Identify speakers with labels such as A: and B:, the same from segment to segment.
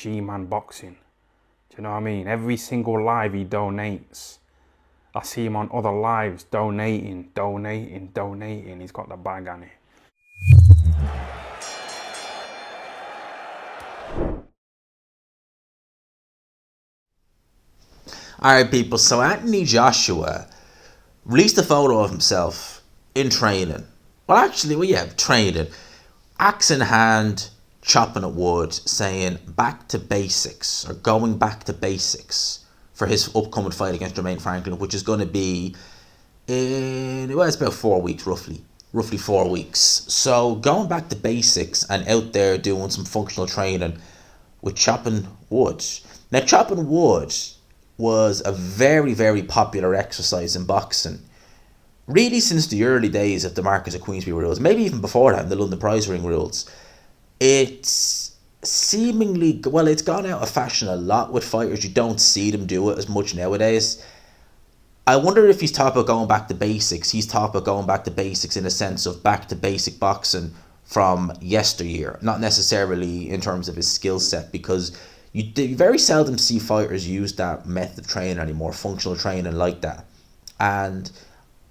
A: G-Man Boxing. Do you know what I mean? Every single live he donates. I see him on other lives donating. He's got the bag on it.
B: Alright, people, so Anthony Joshua released a photo of himself in training. Training. Axe in hand, chopping at wood, saying back to basics, or going back to basics for his upcoming fight against Jermaine Franklin, which is going to be it's about 4 weeks, roughly 4 weeks. So going back to basics and out there doing some functional training with chopping wood. Now, chopping wood was a very, very popular exercise in boxing, really since the early days of the Marquess of Queensberry rules, maybe even before that in the London Prize Ring rules. It's seemingly, it's gone out of fashion a lot with fighters. You don't see them do it as much nowadays. I wonder if he's talking about going back to basics. He's talking about going back to basics in a sense of back to basic boxing from yesteryear, not necessarily in terms of his skill set, because you very seldom see fighters use that method of training anymore, functional training like that. And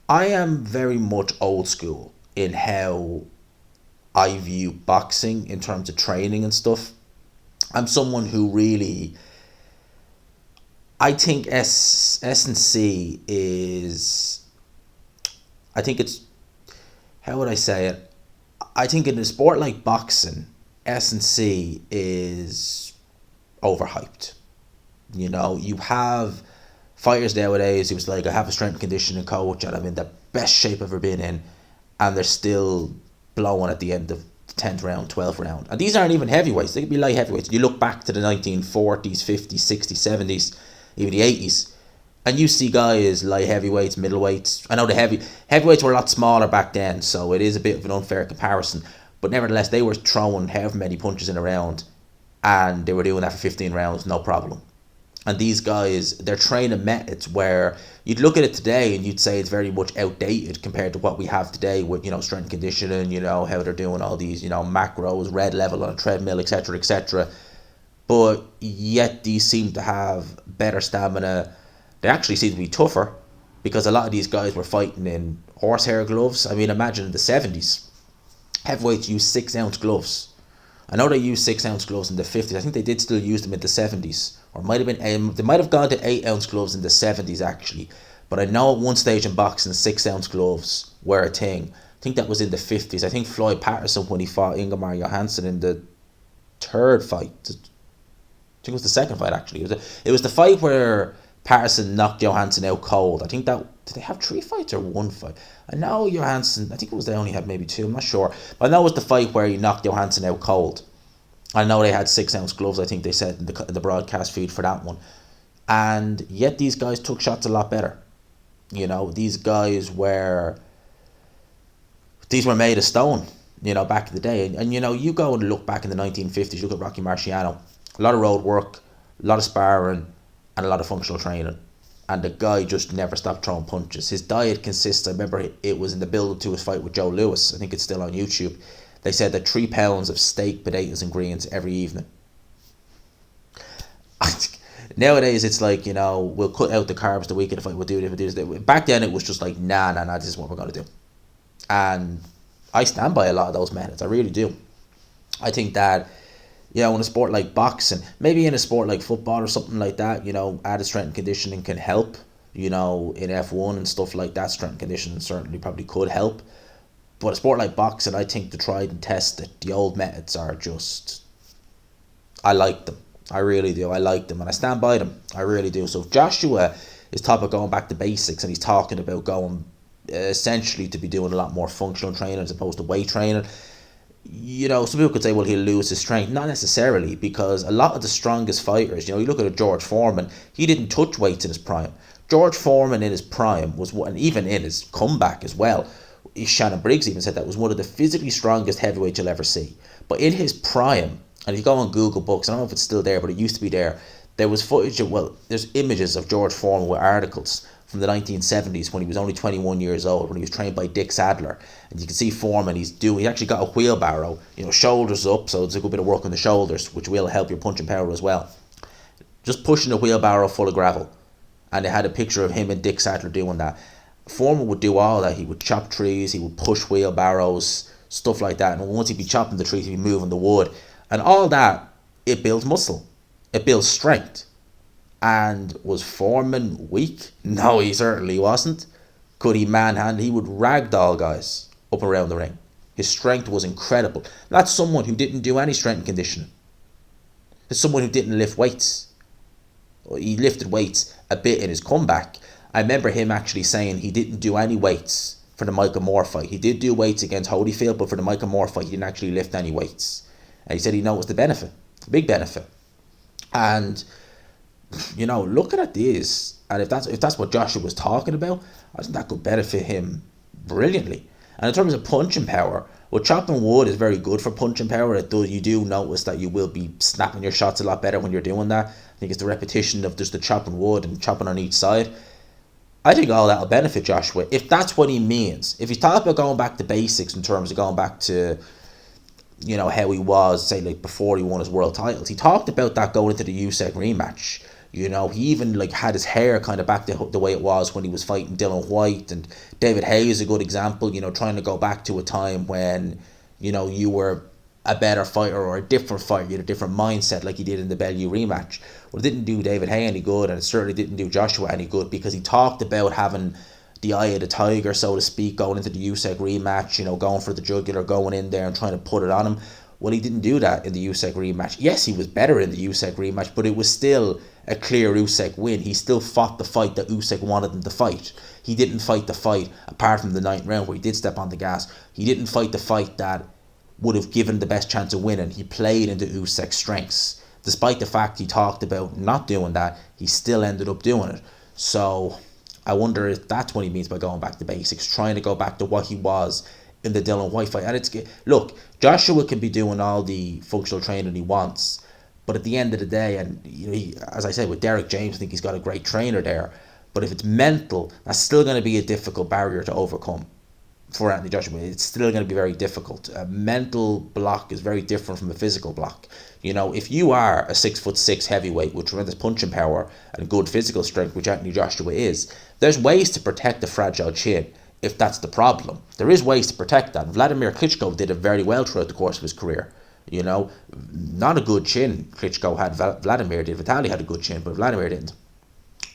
B: I am very much old school in how I view boxing in terms of training and stuff. I'm someone who really, I think S&C is, I think it's, how would I say it? I think in a sport like boxing, S&C is overhyped. You know, you have fighters nowadays who's like, I have a strength and conditioning coach and I'm in the best shape I've ever been in, and they're still blowing at the end of the 10th round, 12th round. And these aren't even heavyweights, they could be light heavyweights. You look back to the 1940s, 50s, 60s, 70s, even the 80s, and you see guys light heavyweights, middleweights. I know the heavyweights were a lot smaller back then, so it is a bit of an unfair comparison, but nevertheless they were throwing however many punches in a round, and they were doing that for 15 rounds, no problem. And these guys, they're training methods where you'd look at it today and you'd say it's very much outdated compared to what we have today with, strength and conditioning, how they're doing all these, macros, red level on a treadmill, etc., etc. But yet these seem to have better stamina. They actually seem to be tougher, because a lot of these guys were fighting in horsehair gloves. I mean, imagine in the 70s, heavyweights used 6-ounce gloves. I know they used 6-ounce gloves in the 50s. I think they did still use them in the 70s. Or might have been, they might have gone to 8-ounce gloves in the 70s actually. But I know at one stage in boxing, 6-ounce gloves were a thing. I think that was in the 50s. I think Floyd Patterson, when he fought Ingemar Johansson in the third fight, I think it was the second fight actually. It was the fight where Patterson knocked Johansson out cold. I think that, did they have 3 fights or 1 fight? I know Johansson, I think it was they only had maybe 2, I'm not sure. But I know it was the fight where he knocked Johansson out cold. I know they had 6-ounce gloves, I think they said in the broadcast feed for that one. And yet these guys took shots a lot better. These guys these were made of stone, back in the day. And you go and look back in the 1950s, look at Rocky Marciano. A lot of road work, a lot of sparring, and a lot of functional training. And the guy just never stopped throwing punches. His diet consists, I remember it was in the build-up to his fight with Joe Lewis. I think it's still on YouTube. They said that 3 pounds of steak, potatoes, and greens every evening. Nowadays, it's like, we'll cut out the carbs the week of the fight, we'll do this. Back then, it was just like, nah, this is what we're going to do. And I stand by a lot of those methods. I really do. I think that, in a sport like boxing, maybe in a sport like football or something like that, added strength and conditioning can help. In F1 and stuff like that, strength and conditioning certainly probably could help. But a sport like boxing, I think the tried and tested, the old methods are just, I like them. I really do. I like them and I stand by them. I really do. So if Joshua is talking about going back to basics and he's talking about going essentially to be doing a lot more functional training as opposed to weight training, some people could say, well, he'll lose his strength. Not necessarily, because a lot of the strongest fighters, you look at a George Foreman, he didn't touch weights in his prime. George Foreman in his prime was, and even in his comeback as well, Shannon Briggs even said that was one of the physically strongest heavyweights you'll ever see. But in his prime, and if you go on Google Books, I don't know if it's still there, but it used to be there, there was footage of, there's images of George Foreman with articles from the 1970s when he was only 21 years old, when he was trained by Dick Sadler. And you can see Foreman, he actually got a wheelbarrow, shoulders up, so it's a good bit of work on the shoulders, which will help your punching power as well. Just pushing a wheelbarrow full of gravel. And they had a picture of him and Dick Sadler doing that. Foreman would do all that. He would chop trees, he would push wheelbarrows, stuff like that. And once he'd be chopping the trees, he'd be moving the wood. And all that, it builds muscle. It builds strength. And was Foreman weak? No, he certainly wasn't. Could he manhandle? He would ragdoll guys up around the ring. His strength was incredible. That's someone who didn't do any strength and conditioning. It's someone who didn't lift weights. He lifted weights a bit in his comeback. I remember him actually saying he didn't do any weights for the Michael Moore fight. He did do weights against Holyfield, but for the Michael Moore fight, he didn't actually lift any weights. And he said he noticed the benefit, the big benefit. And looking at this, and if that's what Joshua was talking about, I think that could benefit him brilliantly. And in terms of punching power, well, chopping wood is very good for punching power. You do notice that you will be snapping your shots a lot better when you're doing that. I think it's the repetition of just the chopping wood and chopping on each side. I think all that will benefit Joshua, if that's what he means. If he's talking about going back to basics in terms of going back to, how he was, say, like before he won his world titles. He talked about that going into the Usyk rematch. He even had his hair kind of back the way it was when he was fighting Dylan White. And David Haye is a good example, trying to go back to a time when, you were a better fighter or a different fighter, you had a different mindset like he did in the Bellew rematch. Well, it didn't do David Haye any good, and it certainly didn't do Joshua any good, because he talked about having the eye of the tiger, so to speak, going into the Usyk rematch, going for the jugular, going in there and trying to put it on him. Well, he didn't do that in the Usyk rematch. Yes, he was better in the Usyk rematch, but it was still a clear Usyk win. He still fought the fight that Usyk wanted him to fight. He didn't fight the fight, apart from the 9th round where he did step on the gas, he didn't fight the fight that would have given the best chance of winning. He played into Usyk's strengths. Despite the fact he talked about not doing that, he still ended up doing it. So I wonder if that's what he means by going back to basics, trying to go back to what he was in the Dylan White fight. And look, Joshua can be doing all the functional training he wants, but at the end of the day, and as I said, with Derek James, I think he's got a great trainer there. But if it's mental, that's still going to be a difficult barrier to overcome for Anthony Joshua. It's still going to be very difficult. A mental block is very different from a physical block. If you are a 6'6" heavyweight with tremendous punching power and good physical strength, which Anthony Joshua is, there's ways to protect the fragile chin if that's the problem. There is ways to protect that. Vladimir Klitschko did it very well throughout the course of his career. Not a good chin Klitschko had. Vladimir did. Vitaly had a good chin, but Vladimir didn't.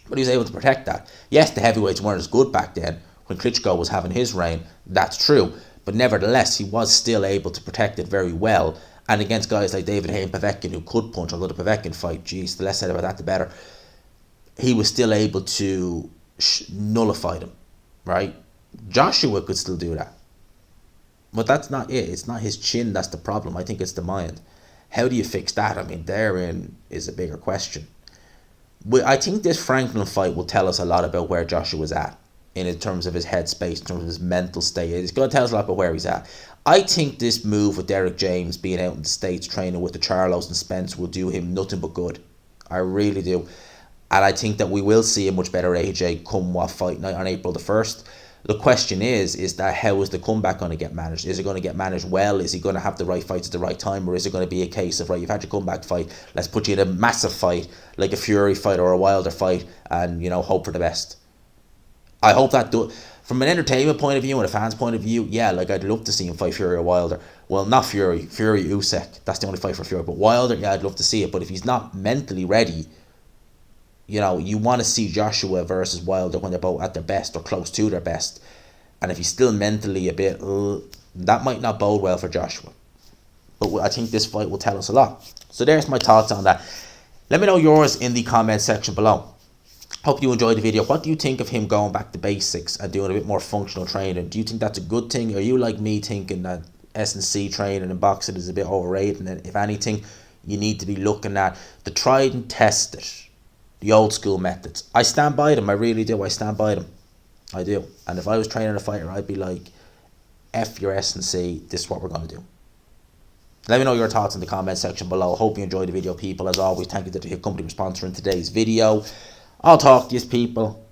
B: But he was able to protect that. Yes, the heavyweights weren't as good back then when Klitschko was having his reign. That's true. But nevertheless, he was still able to protect it very well. And against guys like David Haye and Povetkin, who could punch, although the Povetkin fight, geez, the less said about that, the better, he was still able to nullify them, right? Joshua could still do that. But that's not it. It's not his chin that's the problem. I think it's the mind. How do you fix that? I mean, therein is a bigger question. I think this Franklin fight will tell us a lot about where Joshua's at in terms of his headspace, in terms of his mental state. It's going to tell us a lot about where he's at. I think this move with Derek James being out in the States training with the Charlos and Spence will do him nothing but good. I really do. And I think that we will see a much better AJ come what fight night on April the 1st. The question is that how is the comeback going to get managed? Is it going to get managed well? Is he going to have the right fights at the right time? Or is it going to be a case of, right, you've had your comeback fight, let's put you in a massive fight, like a Fury fight or a Wilder fight, and, hope for the best. I hope that, from an entertainment point of view and a fan's point of view, yeah, like I'd love to see him fight Fury or Wilder. Well, not Fury Usyk, that's the only fight for Fury. But Wilder, yeah, I'd love to see it. But if he's not mentally ready, you want to see Joshua versus Wilder when they're both at their best or close to their best. And if he's still mentally a bit, that might not bode well for Joshua. But I think this fight will tell us a lot. So there's my thoughts on that. Let me know yours in the comment section below. Hope you enjoyed the video. What do you think of him going back to basics and doing a bit more functional training? Do you think that's a good thing? Are you like me thinking that S&C training and boxing is a bit overrated? And if anything, you need to be looking at the tried and tested, the old school methods. I stand by them. I really do. I stand by them. I do. And if I was training a fighter, I'd be like, F your S&C. This is what we're going to do. Let me know your thoughts in the comment section below. Hope you enjoyed the video, people. As always, thank you to the company for sponsoring today's video. I'll talk to you, people.